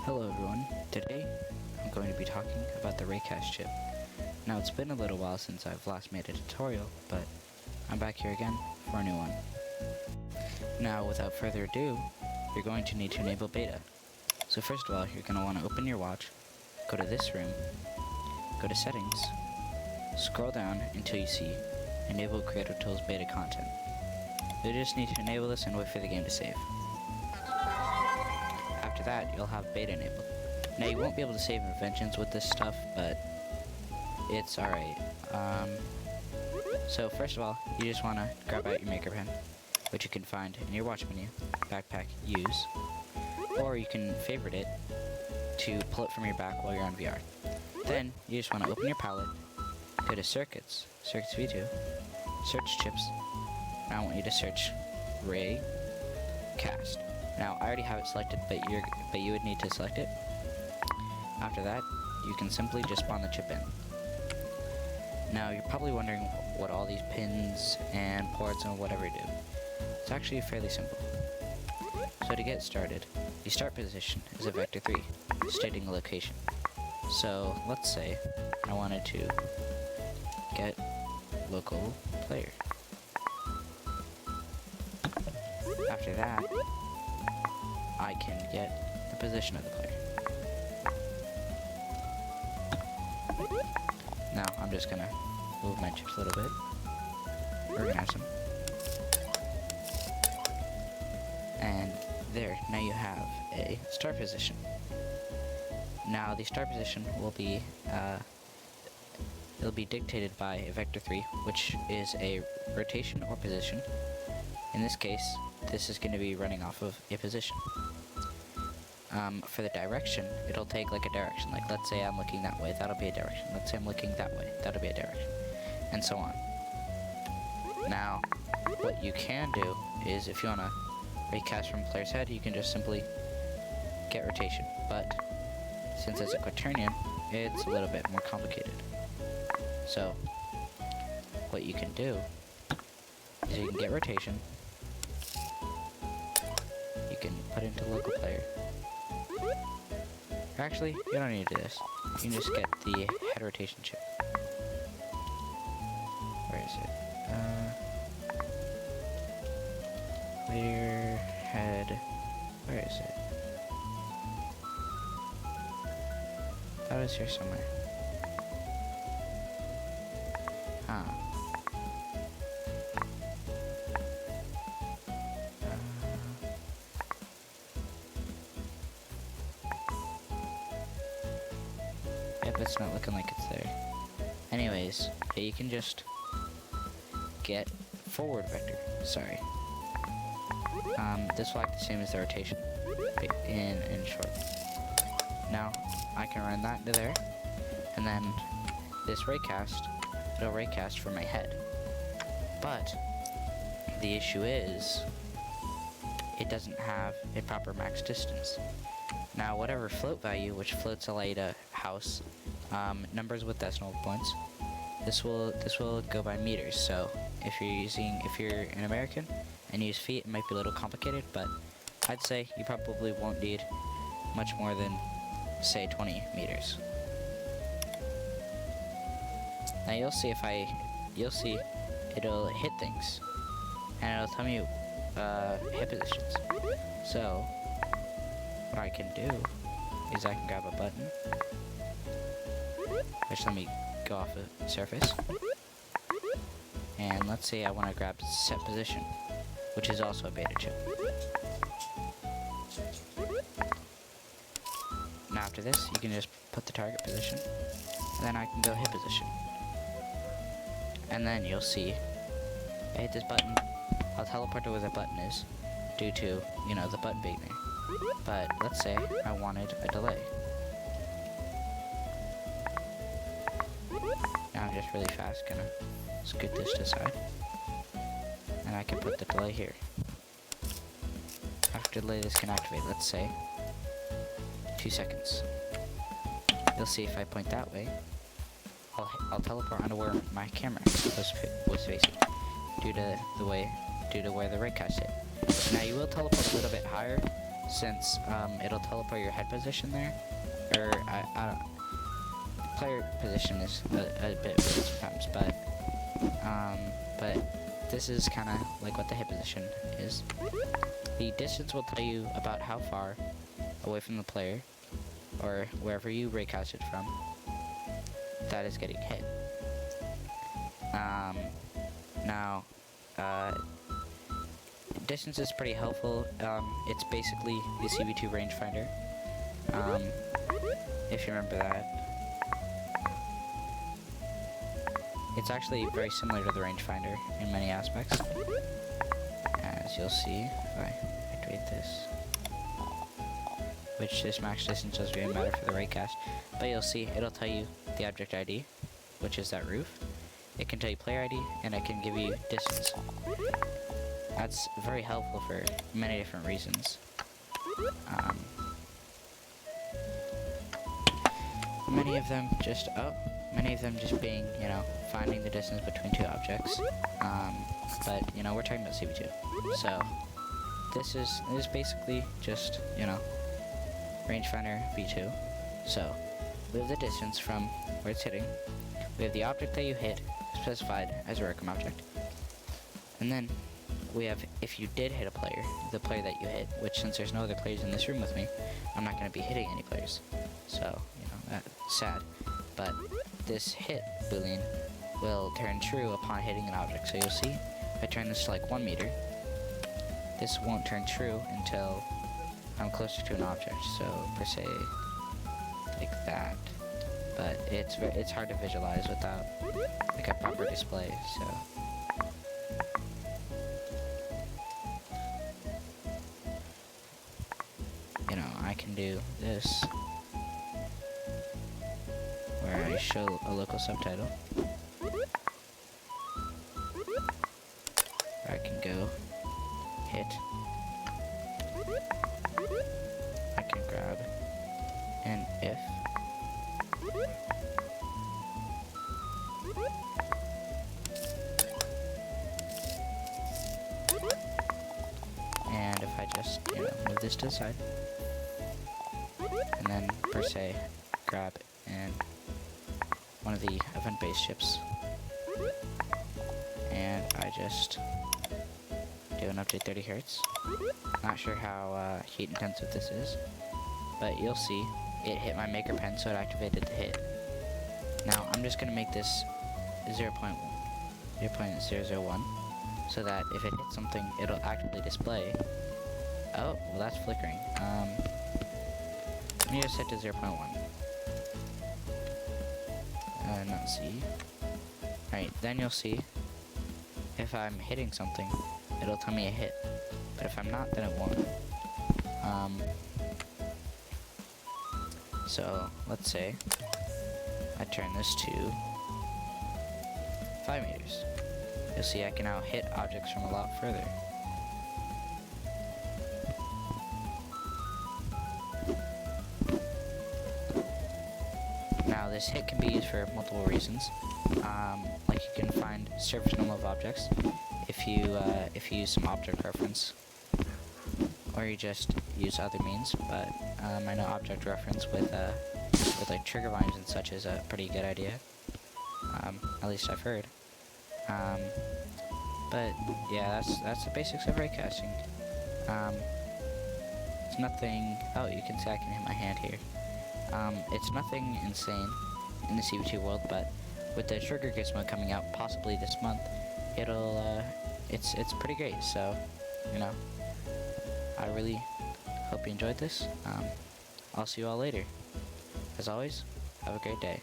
Hello everyone, today I'm going to be talking about the Raycast chip. Now it's been a little while since I've last made a tutorial, but I'm back here again for a new one. Now without further ado, you're going to need to enable beta. So first of all, you're going to want to open your watch, go to this room, go to settings, scroll down until you see enable Creative Tools beta content. You'll just need to enable this and wait for the game to save. After that, you'll have beta enabled. Now you won't be able to save inventions with this stuff, but it's alright. So first of all, you just want to grab out your maker pen, which you can find in your watch menu, backpack, use, or you can favorite it to pull it from your back while you're on VR. Then you just want to open your palette, go to circuits, circuits V2, search chips. Now I want you to search Raycast. Now I already have it selected, but you would need to select it. After that, you can simply just spawn the chip in. Now you're probably wondering what all these pins and ports and whatever do. It's actually fairly simple. So to get started, the start position is a vector 3, stating the location. So let's say I wanted to get local player. After that, I can get the position of the player. Now I'm just gonna move my chips a little bit, organize them, and there, now you have a start position. Now the start position will be it'll be dictated by a vector 3, which is a rotation or position. In this case, this is going to be running off of a position. For the direction, it'll take like a direction. Like let's say I'm looking that way, that'll be a direction. Let's say I'm looking that way, that'll be a direction, and so on. Now, what you can do is if you want to recast from player's head, you can just simply get rotation. But since it's a quaternion, it's a little bit more complicated. So, what you can do is you can get rotation, you can put into local player. Actually, you don't need to do this. You can just get the head rotation chip. Where is it? Player head. Where is it? That was here somewhere. Huh. Yep, it's not looking like it's there. Anyways, yeah, you can just get forward vector. Sorry. This will act the same as the rotation in short. Now, I can run that into there, and then this raycast, it'll raycast for my head. But the issue is, it doesn't have a proper max distance. Now, whatever float value, which floats allow you to house numbers with decimal points, this will go by meters. So if you're an American and use feet, it might be a little complicated, but I'd say you probably won't need much more than, say, 20 meters. Now you'll see it'll hit things, and it'll tell me hit positions. So what I can do is I can grab a button, which let me go off a surface, and let's say I want to grab set position, which is also a beta chip. Now after this, you can just put the target position, and then I can go hit position. And then you'll see, I hit this button, I'll teleport to where the button is, due to, the button being there. But let's say I wanted a delay. Now I'm just really fast gonna scoot this to the side, and I can put the delay here. After delay, this can activate, let's say 2 seconds. You'll see if I point that way, I'll teleport onto where my camera was facing, due to where the raycast hit. Now you will teleport a little bit higher, since it'll teleport your head position there, or I don't. Player position is a bit weird sometimes, but this is kind of like what the hit position is. The distance will tell you about how far away from the player, or wherever you raycasted from, that is getting hit. Now, distance is pretty helpful. It's basically the CV2 rangefinder. If you remember that. It's actually very similar to the rangefinder in many aspects. As you'll see, if I activate this, which this max distance doesn't really matter for the raycast, but you'll see it'll tell you the object ID, which is that roof. It can tell you player ID, and it can give you distance. That's very helpful for many different reasons. Many of them just being, finding the distance between two objects. But, we're talking about CV2. So, this is basically just, rangefinder V2. So, we have the distance from where it's hitting. We have the object that you hit, specified as a Raycam object. And then, we have, if you did hit a player, the player that you hit, which since there's no other players in this room with me, I'm not going to be hitting any players. So, that's sad. But this hit boolean will turn true upon hitting an object. So you'll see, if I turn this to like 1 meter, this won't turn true until I'm closer to an object. So per se, like that. But it's hard to visualize without like a proper display. So. I can do this, where I show a local subtitle. I can go hit. I can grab an if. And if I just, move this to the side, and then per se grab and one of the event-based chips, and I just do an update 30 Hz. Not sure how heat intensive this is, but you'll see it hit my maker pen, so it activated the hit. Now I'm just gonna make this 0.001, so that if it hits something, it'll actively display. Oh, well that's flickering. Let me just set to 0.1. Not C. Alright, then you'll see if I'm hitting something, it'll tell me a hit. But if I'm not, then it won't. So let's say I turn this to 5 meters. You'll see I can now hit objects from a lot further. Now this hit can be used for multiple reasons. Like you can find surface normal of objects if you use some object reference, or you just use other means. But I know object reference with like trigger vines and such is a pretty good idea. At least I've heard. But yeah, that's the basics of raycasting. It's nothing. Oh, you can see I can hit my hand here. It's nothing insane in the CV2 world, but with the trigger gizmo coming out possibly this month, it's pretty great. So, I really hope you enjoyed this. I'll see you all later. As always, have a great day.